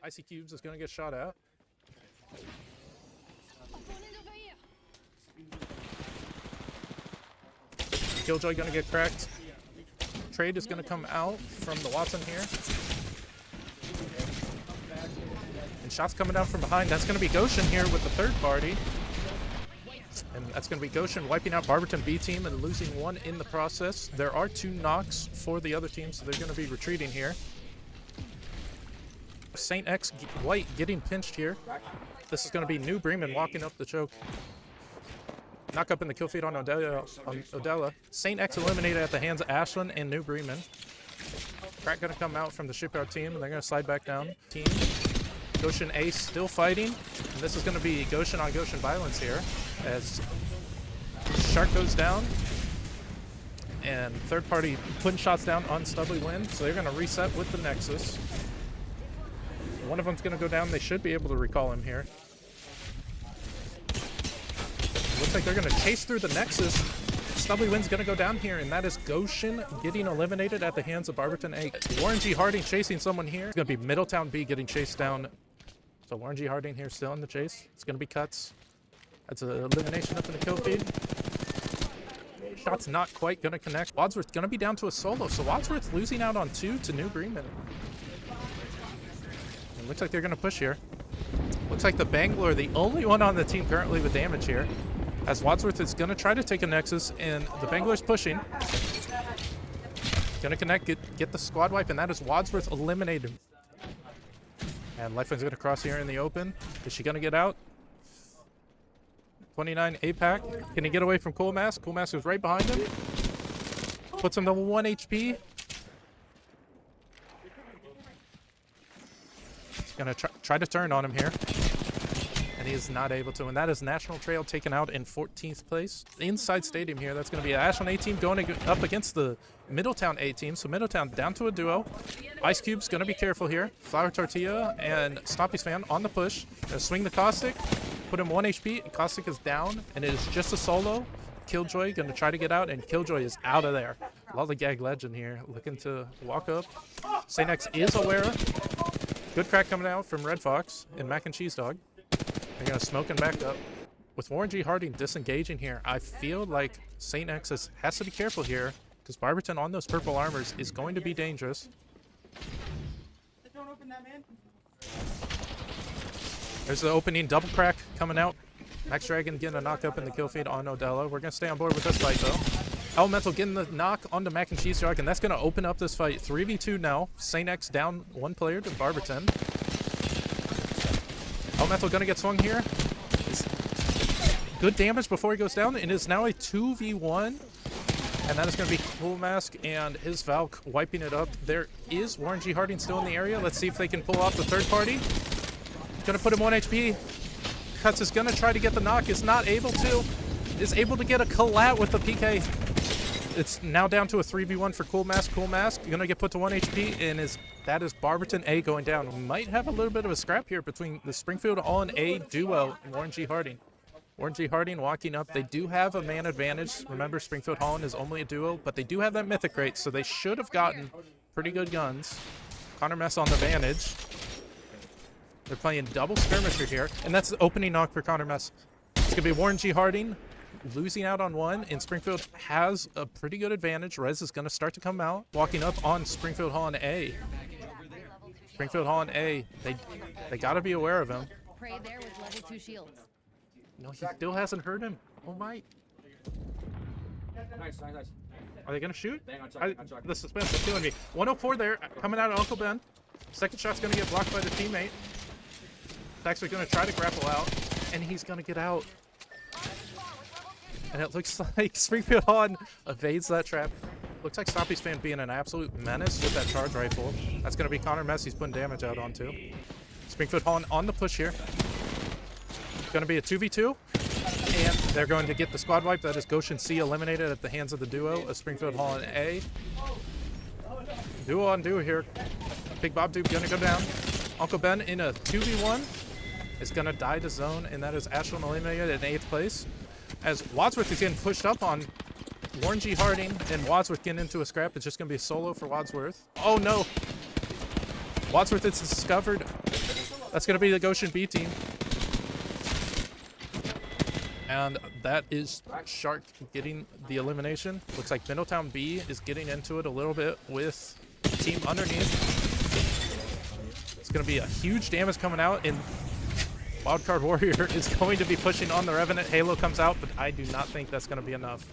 Icy Cubes is going to get shot at. Killjoy going to get cracked. Trade is going to come out from the Watson here. And shots coming down from behind. That's going to be Goshen here with the third party. And that's going to be Goshen wiping out Barberton B team and losing one in the process. There are 2 knocks for the other team, so they're going to be retreating here. Saint X White getting pinched here. This is going to be New Bremen walking up the choke. Knock up in the kill feed on Odella. Saint X eliminated at the hands of Ashlyn and New Bremen. Crack going to come out from the Shipyard team, and they're going to slide back down. Team Goshen A still fighting, and this is going to be Goshen on Goshen violence here as Shark goes down, and third party putting shots down on Studley Win, so they're going to reset with the Nexus. One of them's going to go down. They should be able to recall him here. Looks like they're going to chase through the Nexus. Studley Win's going to go down here, and that is Goshen getting eliminated at the hands of Barberton A. Warren G. Harding chasing someone here. It's going to be Middletown B getting chased down. So Warren G. Harding here still in the chase. It's going to be cuts. That's an elimination up in the kill feed. Shot's not quite going to connect. Wadsworth's going to be down to a solo, so Wadsworth losing out on 2 to New Bremen. It looks like they're going to push here. Looks like the Bangalore, the only one on the team currently with damage here. As Wadsworth is going to try to take a Nexus, and the Bangalore's pushing. Going to connect, get the squad wipe, and that is Wadsworth eliminated. And Lifeline's going to cross here in the open. Is she going to get out? 29 APAC. Can he get away from Cool Mask? Cool Mask is right behind him. Puts him to 1 HP. He's going to try to turn on him here. And he is not able to, and that is National Trail taken out in 14th place. Inside stadium here, that's going to be an Ashland A team going up against the Middletown A team. So Middletown down to a duo. Ice Cube's going to be careful here. Flower Tortilla and Stompy's fan on the push. Gonna swing the Caustic, put him 1 HP. Caustic is down, and it is just a solo. Killjoy going to try to get out, and Killjoy is out of there. Lollygag Legend here looking to walk up. Saint X is aware. Good crack coming out from Red Fox and Mac and Cheese Dog. They're going to smoke him back up. With Warren G. Harding disengaging here, I feel like Saint X has to be careful here because Barberton on those purple armors is going to be dangerous. Don't open that, man. There's the opening double crack coming out. Max Dragon getting a knock up in the kill feed on Odella. We're going to stay on board with this fight, though. Elemental getting the knock onto Mac and Cheese Dog, and that's going to open up this fight. 3v2 now. Saint X down 1 player to Barberton. Elemental going to get swung here. Good damage before he goes down. It is now a 2v1. And that is going to be Cool Mask and his Valk wiping it up. There is Warren G. Harding still in the area. Let's see if they can pull off the third party. Going to put him 1 HP. Cuts is going to try to get the knock. Is not able to. Is able to get a collat with the PK. It's now down to a 3v1 for Cool Mask. Cool Mask going to get put to 1 HP, and that is Barberton A going down. We might have a little bit of a scrap here between the Springfield All A duo and Warren G. Harding. Warren G. Harding walking up. They do have a man advantage. Remember, Springfield Holland is only a duo, but they do have that Mythic Rate, so they should have gotten pretty good guns. Connor Mess on the Vantage. They're playing double skirmisher here, and that's the opening knock for Connor Mess. It's going to be Warren G. Harding losing out on 1, and Springfield has a pretty good advantage. Rez is going to start to come out, walking up on Springfield Holland A. Springfield Holland A, they got to be aware of him. Prey there with level 2 shields. No, he still hasn't hurt him. Oh my. Nice. Are they going to shoot? Bang on track. The suspense is killing me. 104 there, coming out of Uncle Ben. Second shot's going to get blocked by the teammate. Daxter's going to try to grapple out, and he's going to get out. And it looks like Springfield Holland evades that trap. Looks like Stompy's fan being an absolute menace with that charge rifle. That's going to be Connor Mess he's putting damage out onto. Springfield Holland on the push here. It's going to be a 2v2. And they're going to get the squad wipe. That is Goshen C eliminated at the hands of the duo of Springfield Holland A. Duo on duo here. Big Bob Dude going to go down. Uncle Ben in a 2v1 is going to die to zone. And that is Ashland eliminated in 8th place. As Wadsworth is getting pushed up on Warren G. Harding, and Wadsworth getting into a scrap. It's just going to be a solo for Wadsworth. Oh, no. Wadsworth is discovered. That's going to be the Goshen B team. And that is Shark getting the elimination. Looks like Middletown B is getting into it a little bit with the team underneath. It's going to be a huge damage coming out, and Wildcard Warrior is going to be pushing on the Revenant. Halo comes out, but I do not think that's going to be enough.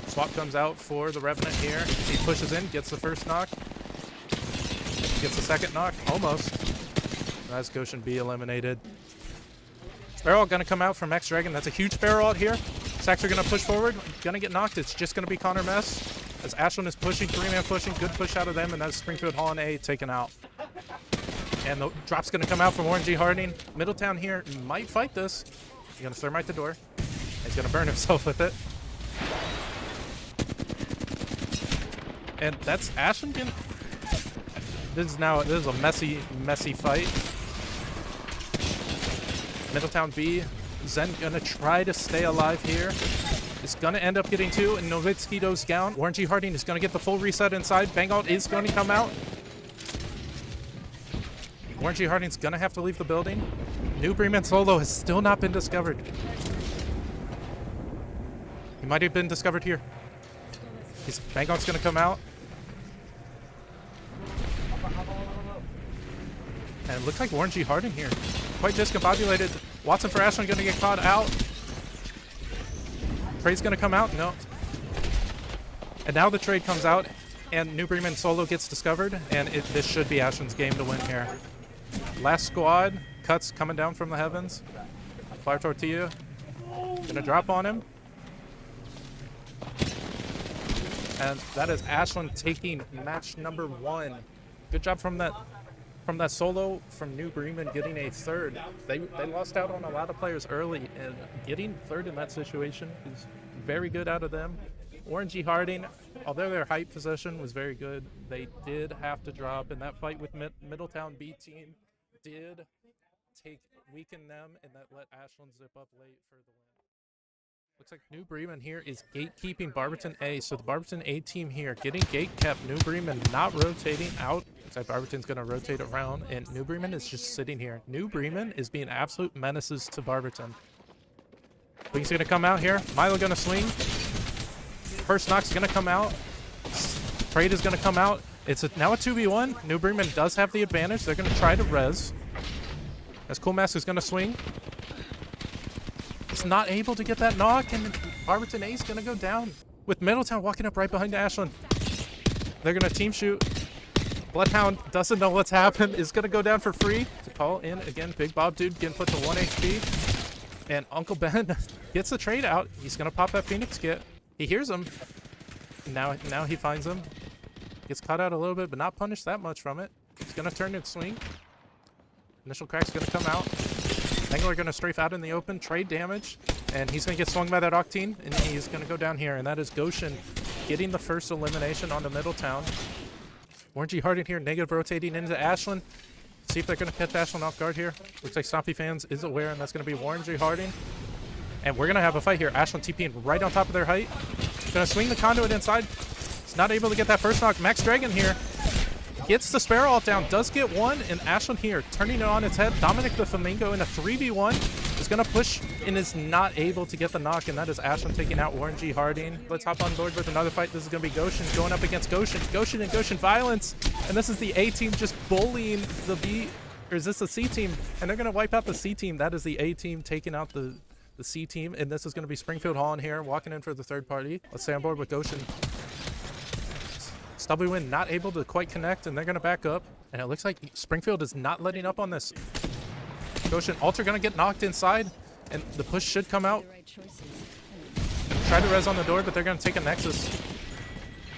Swap comes out for the Revenant here. He pushes in, gets the first knock. Gets the second knock, almost. That's Goshen B eliminated. Barrel gonna come out from X Dragon. That's a huge barrel out here. Sacks are gonna push forward. Gonna get knocked. It's just gonna be Connor Mess. As Ashland is pushing, 3-man pushing. Good push out of them, and that's Springfield Hall and A taken out. And the drop's gonna come out from Warren G. Harding. Middletown here might fight this. He's gonna thermite the door. He's gonna burn himself with it. And that's Ashland getting... This is a messy fight. Middletown B, Zen gonna try to stay alive here. Is gonna end up getting 2, and Novitsky goes down. Warren G. Harding is gonna get the full reset inside. Bangalt is going to come out. Warren G. Harding's gonna have to leave the building. New Bremen Solo has still not been discovered. He might have been discovered here. Bangalt's gonna come out. And it looks like Warren G. Harding here. Quite discombobulated. Watson for Ashland gonna get caught out. Trade's gonna come out. No. And now the trade comes out, and New Bremen Solo gets discovered, and this should be Ashland's game to win here. Last squad. Cuts coming down from the heavens. Fire Tortilla. Gonna drop on him. And that is Ashland taking match number 1. Good job from that solo from New Bremen getting a third. They lost out on a lot of players early, and getting third in that situation is very good out of them. Warren G. Harding, although their height possession was very good, they did have to drop, and that fight with Middletown B team did weaken them, and that let Ashland zip up late for the win. Looks like New Bremen here is gatekeeping Barberton A. So the Barberton A team here getting gate kept. New Bremen not rotating out. Looks like Barberton's going to rotate around, and New Bremen is just sitting here. New Bremen is being absolute menaces to Barberton. Wing's going to come out here. Milo going to swing. First knock's going to come out. Trade is going to come out. It's now a 2v1. New Bremen does have the advantage. They're going to try to res. As Cool Mask is going to swing. It's not able to get that knock, and Barberton A is going to go down. With Middletown walking up right behind Ashland. They're going to team shoot. Bloodhound doesn't know what's happened. Is going to go down for free. To call in again, Big Bob Dude getting put to 1 HP. And Uncle Ben gets the trade out. He's going to pop that Phoenix kit. He hears him. Now he finds him. Gets caught out a little bit, but not punished that much from it. He's going to turn and swing. Initial crack's going to come out. Angler going to strafe out in the open, trade damage, and he's going to get swung by that Octane, and he's going to go down here, and that is Goshen getting the first elimination onto Middletown. Warren G. Harding here, negative rotating into Ashland. See if they're going to catch Ashland off guard here. Looks like Stompy Fans is aware, and that's going to be Warren G. Harding. And we're going to have a fight here. Ashland TPing right on top of their height. Going to swing the conduit inside. He's not able to get that first knock. Max Dragon here. Gets the Sparrow alt down, does get one, and Ashland here turning it on its head. Dominic the Flamingo in a 3v1 is going to push and is not able to get the knock, and that is Ashland taking out Warren G. Harding. Let's hop on board with another fight. This is going to be Goshen going up against Goshen. Goshen and Goshen violence, and this is the A team just bullying the B, or is this the C team? And they're going to wipe out the C team. That is the A team taking out the C team, and this is going to be Springfield Hall in here, walking in for the third party. Let's stay on board with Goshen. Stubby Win not able to quite connect, and they're going to back up. And it looks like Springfield is not letting up on this. Goshen Alter going to get knocked inside, and the push should come out. Try to res on the door, but they're going to take a Nexus.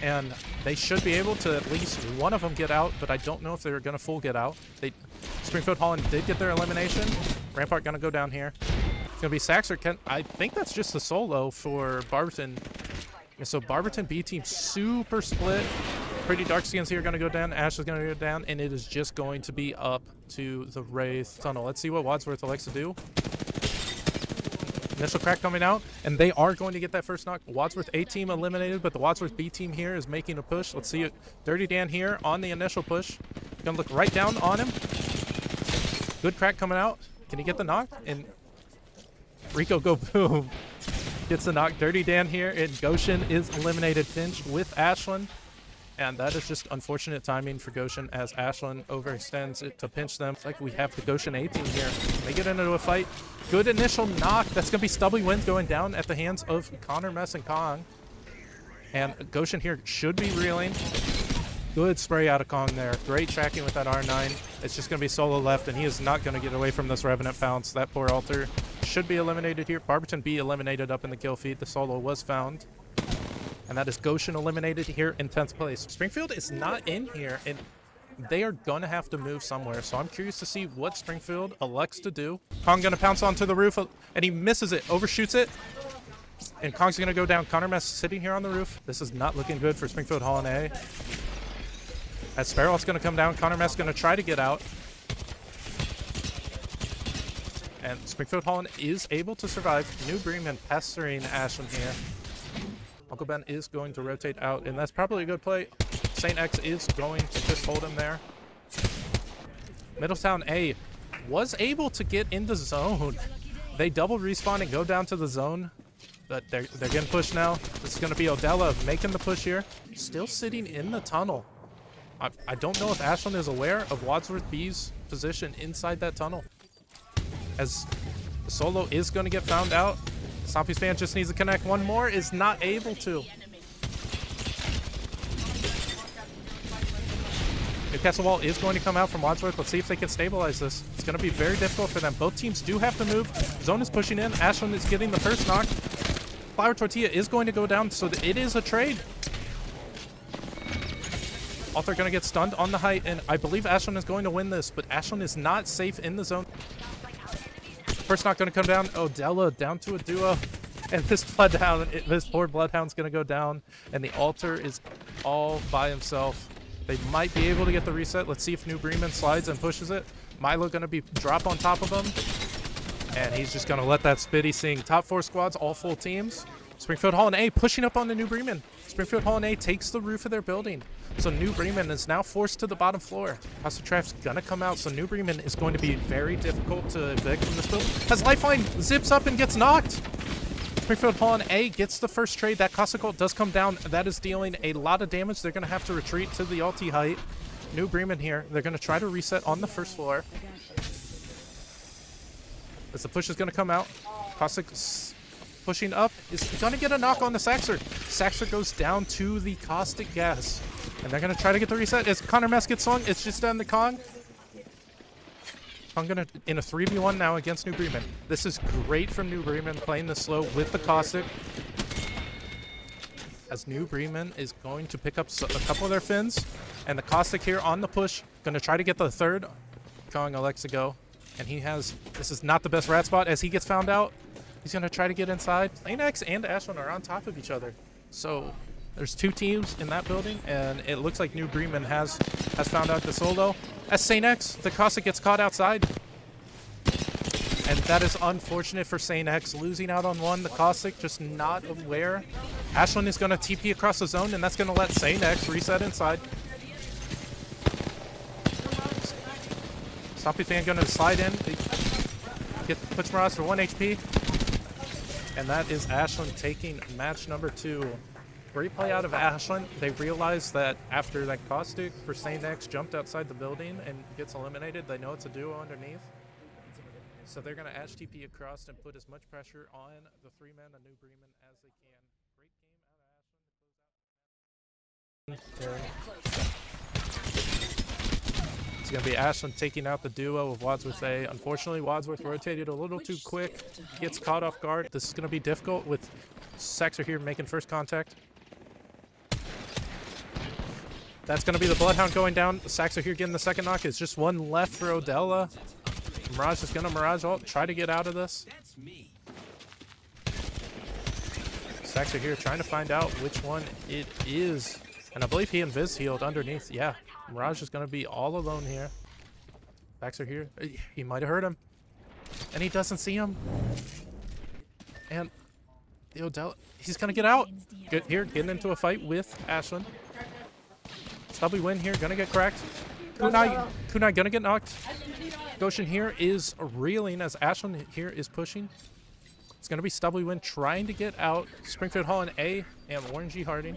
And they should be able to at least one of them get out, but I don't know if they're going to full get out. Springfield Holland did get their elimination. Rampart going to go down here. It's going to be Saxer. I think that's just the solo for Barberton. So Barberton B team super split. Pretty Dark Skins here going to go down. Ash is going to go down, and it is just going to be up to the Wraith tunnel. Let's see what Wadsworth likes to do. Initial crack coming out, and they are going to get that first knock. Wadsworth A team eliminated, but the Wadsworth B team here is making a push. Let's see it. Dirty Dan here on the initial push. Gonna look right down on him. Good crack coming out. Can he get the knock? And Rico go boom. Gets the knock. Dirty Dan here, and Goshen is eliminated pinch with Ashlyn. And that is just unfortunate timing for Goshen as Ashlyn overextends it to pinch them. It's like we have the Goshen A team here. They get into a fight. Good initial knock. That's going to be Stubby Wind going down at the hands of Connor, Mess, and Kong. And Goshen here should be reeling. Good spray out of Kong there. Great tracking with that R9. It's just going to be solo left, and he is not going to get away from this Revenant bounce. That poor Alter should be eliminated here. Barberton B eliminated up in the kill feed. The solo was found. And that is Goshen eliminated here in 10th place. Springfield is not in here, and they are going to have to move somewhere. So I'm curious to see what Springfield elects to do. Kong going to pounce onto the roof, and he misses it, overshoots it. And Kong's going to go down. Connor Mess sitting here on the roof. This is not looking good for Springfield Hall and A. As Sparrow's going to come down, Connor Mess going to try to get out. And Springfield Holland is able to survive. New Bremen pestering Ashlyn here. Uncle Ben is going to rotate out, and that's probably a good play. St. X is going to just hold him there. Middletown A was able to get in the zone. They double respawn and go down to the zone, but they're getting pushed now. This is going to be Odella making the push here. Still sitting in the tunnel. I don't know if Ashlyn is aware of Wadsworth B's position inside that tunnel. As Solo is going to get found out. Stompy's fan just needs to connect. One more, is not able to. Newcastle Wall is going to come out from Wadsworth. Let's see if they can stabilize this. It's going to be very difficult for them. Both teams do have to move. Zone is pushing in. Ashlyn is getting the first knock. Flower Tortilla is going to go down, so it is a trade. Alter going to get stunned on the height, and I believe Ashlyn is going to win this, but Ashlyn is not safe in the zone. First knock going to come down. Odella down to a duo, and this Bloodhound, this poor Bloodhound's going to go down, and the Alter is all by himself. They might be able to get the reset. Let's see if New Bremen slides and pushes it. Milo going to be drop on top of him, and he's just going to let that Spitty sing. Top 4 squads, all full teams. Springfield Hall and A pushing up on the New Bremen. Springfield Hall and A takes the roof of their building. So New Bremen is now forced to the bottom floor. House of Traps gonna come out, so New Bremen is going to be very difficult to evict from this building. As Lifeline zips up and gets knocked. Springfield Hall and A gets the first trade. That Cossack ult does come down. That is dealing a lot of damage. They're gonna have to retreat to the ulti height. New Bremen here. They're gonna try to reset on the first floor. As the push is gonna come out. Cossack pushing up is gonna get a knock on the Saxer. Saxer goes down to the caustic gas, and they're gonna try to get the reset. As Connor Mess gets swung, it's just down to Kong. Kong gonna in a 3v1 now against New Bremen. This is great from New Bremen playing this slow with the caustic. As New Bremen is going to pick up a couple of their fins, and the caustic here on the push, gonna try to get the third. Kong elects to go, and he has. This is not the best rat spot as he gets found out. He's going to try to get inside. St. X and Ashlyn are on top of each other. So there's 2 teams in that building, and it looks like New Bremen has found out the solo. As St. X, the Cossack gets caught outside. And that is unfortunate for St. X, losing out on one. The Cossack just not aware. Ashlyn is going to TP across the zone, and that's going to let St. X reset inside. Stompy fan going to slide in. Puts Mirage for 1 HP. And that is Ashlyn taking match number 2. Great play out of Ashlyn. They realized that after that caustic for St. X jumped outside the building and gets eliminated, they know it's a duo underneath. So they're going to Ash TP across and put as much pressure on the 3 men of New Bremen as they can. Great game out of Ashlyn. It's going to be Ashlyn taking out the duo of Wadsworth A. Unfortunately, Wadsworth rotated a little too quick. Gets caught off guard. This is going to be difficult with Saxer here making first contact. That's going to be the Bloodhound going down. Saxer here getting the second knock. It's just one left for Odella. Mirage is going to Mirage ult. Try to get out of this. Saxer here trying to find out which one it is. And I believe he invis healed underneath. Yeah, Mirage is going to be all alone here. Saxer here. He might have heard him. And he doesn't see him. And the Odella, he's going to get out. Good here, getting into a fight with Ashlyn. Stubby win here, going to get cracked. Kunai gonna get knocked. Goshen here is reeling as Ashland here is pushing. It's gonna be Stubby Win trying to get out. Springfield Hall in A and Warren G. Harding.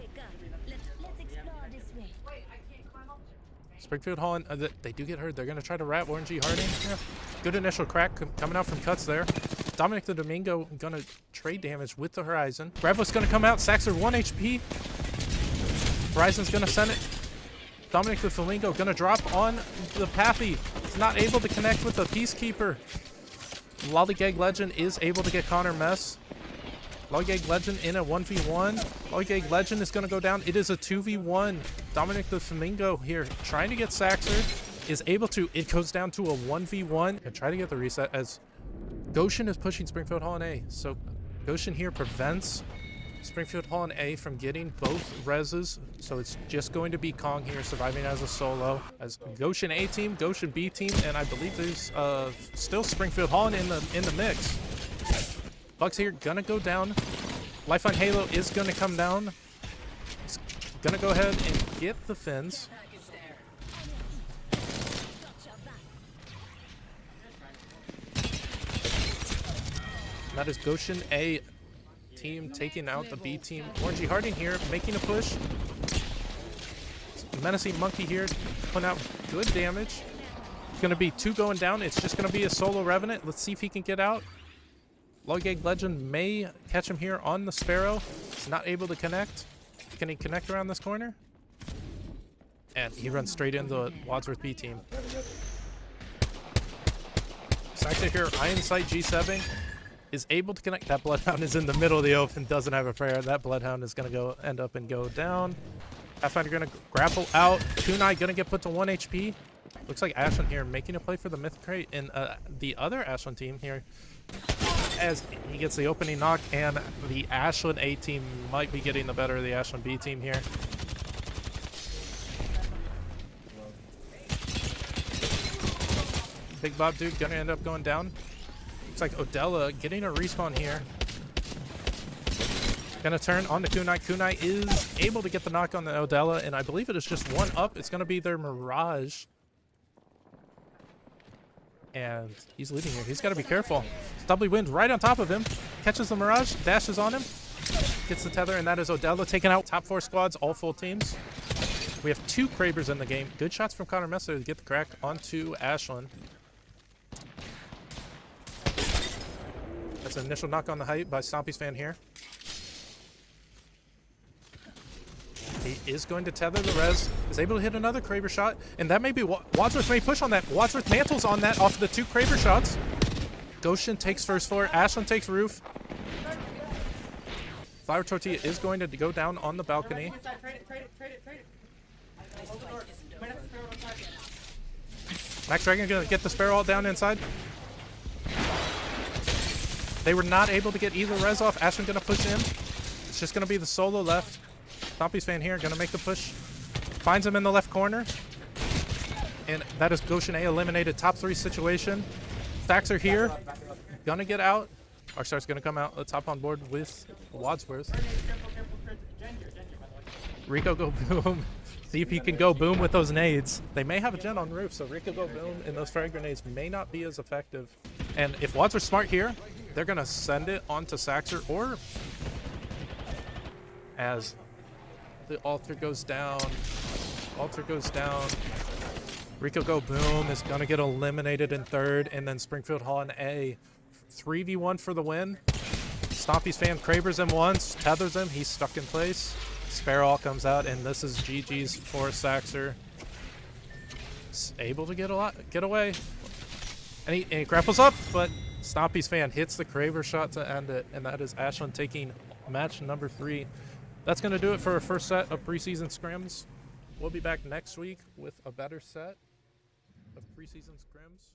Springfield Hall, they do get hurt. They're going to try to rat Warren G. Harding. Yeah. Good initial crack coming out from cuts there. Dominic the Domingo going to trade damage with the Horizon. Bravos going to come out. Saxer 1 HP. Horizon's going to send it. Dominic the Flamingo going to drop on the Pathy. He's not able to connect with the Peacekeeper. Lollygag Legend is able to get Connor Mess. Lollygag Legend in a 1v1. Lollygag Legend is going to go down. It is a 2v1. Dominic the Flamingo here trying to get Saxer. Is able to. It goes down to a 1v1. And try to get the reset as Goshen is pushing Springfield Hall in A. So Goshen here prevents Springfield Hall in A from getting both reses. So it's just going to be Kong here surviving as a solo. As Goshen A team, Goshen B team, and I believe there's still Springfield Hall in the mix. Bucks here gonna go down. Lifeline Halo is gonna come down. He's gonna go ahead and get the fins. That is Goshen A team taking out the B team. Warren G. Harding here making a push. Menacing Monkey here putting out good damage. It's gonna be 2 going down. It's just gonna be a solo Revenant. Let's see if he can get out. Lollygag Legend may catch him here on the Sparrow. He's not able to connect. Can he connect around this corner? And he runs straight into the Wadsworth B team. Saxer here, Iron Sight G7 is able to connect. That Bloodhound is in the middle of the open, doesn't have a prayer. That Bloodhound is going to end up and go down. Pathfinder going to grapple out. Kunai going to get put to 1 HP. Looks like Ashland here making a play for the Myth Crate. And the other Ashland team here, as he gets the opening knock, and the Ashland A team might be getting the better of the Ashland B team here. Big Bob dude gonna end up going down. Looks like Odella getting a respawn here. Gonna turn on to Kunai. Kunai is able to get the knock on the Odella, and I believe it is just 1 up. It's gonna be their Mirage. And he's leading here. He's got to be careful. Stubbly Wind right on top of him. Catches the Mirage. Dashes on him. Gets the tether, and that is Odella taking out top 4 squads, all full teams. We have 2 Krabers in the game. Good shots from Connor Messer to get the crack onto Ashland. That's an initial knock on the height by Stompy's fan here. He is going to tether the res, is able to hit another Kraber shot, and that may be Wadsworth may push on that. Wadsworth mantles on that off the 2 Kraber shots. Goshen takes first floor, Ashland takes roof. Flower Tortilla is going to go down on the balcony. Max Dragon going to get the Sparrow all down inside. They were not able to get either res off. Ashland going to push in. It's just going to be the solo left. Stompy's fan here, gonna make the push. Finds him in the left corner. And that is Goshen A eliminated. Top 3 situation. Saxer here, gonna get out. Arkstar's gonna come out. Let's hop on board with Wadsworth. Rico go boom. See if he can go boom with those nades. They may have a gen on roof, so Rico go boom, and those frag grenades may not be as effective. And if Wadsworth's smart here, they're gonna send it onto Saxer, or as the altar goes down. Altar goes down. Rico go boom is gonna get eliminated in 3rd, and then Springfield Hall in A. 3v1 for the win. Stompy's fan Krabers him once, tethers him, he's stuck in place. Sparrow all comes out, and this is GG's for Saxer. He's able to get away. And he grapples up, but Stompy's fan hits the Kraber shot to end it, and that is Ashland taking match number 3. That's going to do it for our first set of preseason scrims. We'll be back next week with a better set of preseason scrims.